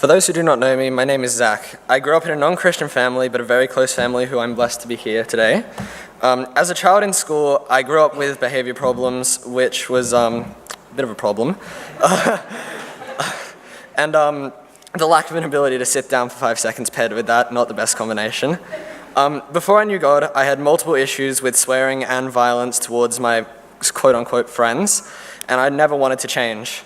For those who do not know me, my name is Zach. I grew up in a non-Christian family, but a very close family who I'm blessed to be here today. As a child in school, I grew up with behavior problems, which was a bit of a problem. And the lack of an ability to sit down for 5 seconds paired with that, not the best combination. Before I knew God, I had multiple issues with swearing and violence towards my quote-unquote friends, and I never wanted to change.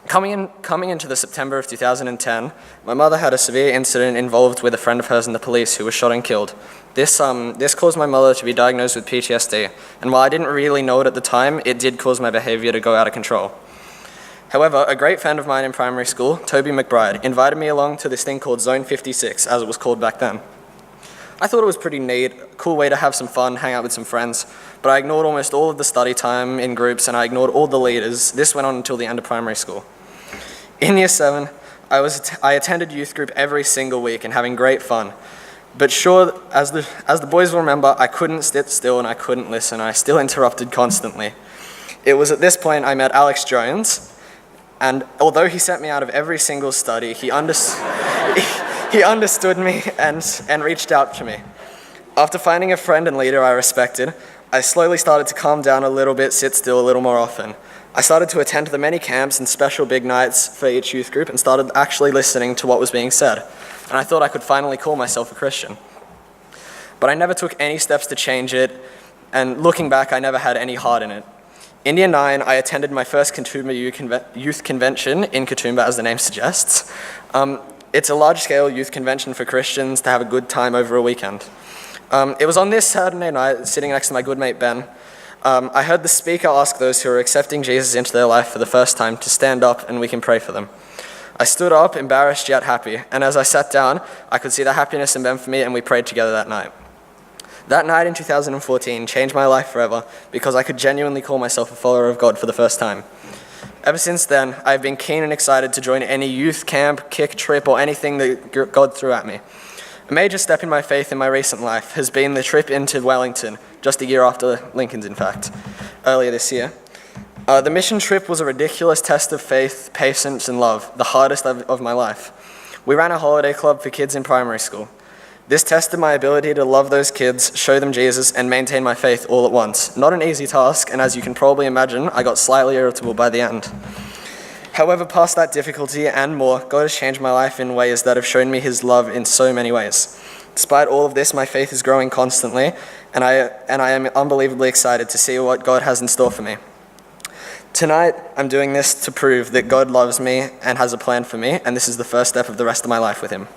Coming into the September of 2010, my mother had a severe incident involved with a friend of hers and the police who was shot and killed. This caused my mother to be diagnosed with PTSD, and while I didn't really know it at the time, it did cause my behavior to go out of control. However, a great friend of mine in primary school, Toby McBride, invited me along to this thing called Zone 56, as it was called back then. I thought it was pretty neat, a cool way to have some fun, hang out with some friends, but I ignored almost all of the study time in groups and I ignored all the leaders. This went on until the end of primary school. In year 7, I attended youth group every single week and having great fun. But sure, as the boys will remember, I couldn't sit still and I couldn't listen. I still interrupted constantly. It was at this point I met Alex Jones, and although he sent me out of every single study, he understood me and reached out to me. After finding a friend and leader I respected, I slowly started to calm down a little bit, sit still a little more often. I started to attend the many camps and special big nights for each youth group and started actually listening to what was being said. And I thought I could finally call myself a Christian. But I never took any steps to change it, and looking back, I never had any heart in it. In year 9, I attended my first Katoomba youth convention in Katoomba, as the name suggests. It's a large-scale youth convention for Christians to have a good time over a weekend. It was on this Saturday night, sitting next to my good mate Ben, I heard the speaker ask those who are accepting Jesus into their life for the first time to stand up and we can pray for them. I stood up, embarrassed yet happy, and as I sat down, I could see the happiness in Ben for me and we prayed together that night. That night in 2014 changed my life forever because I could genuinely call myself a follower of God for the first time. Ever since then, I've been keen and excited to join any youth camp, kick trip, or anything that God threw at me. A major step in my faith in my recent life has been the trip into Wellington, just a year after Lincoln's, in fact, earlier this year. The mission trip was a ridiculous test of faith, patience, and love, the hardest of my life. We ran a holiday club for kids in primary school. This tested my ability to love those kids, show them Jesus, and maintain my faith all at once. Not an easy task, and as you can probably imagine, I got slightly irritable by the end. However, past that difficulty and more, God has changed my life in ways that have shown me his love in so many ways. Despite all of this, my faith is growing constantly, and I am unbelievably excited to see what God has in store for me. Tonight, I'm doing this to prove that God loves me and has a plan for me, and this is the first step of the rest of my life with him.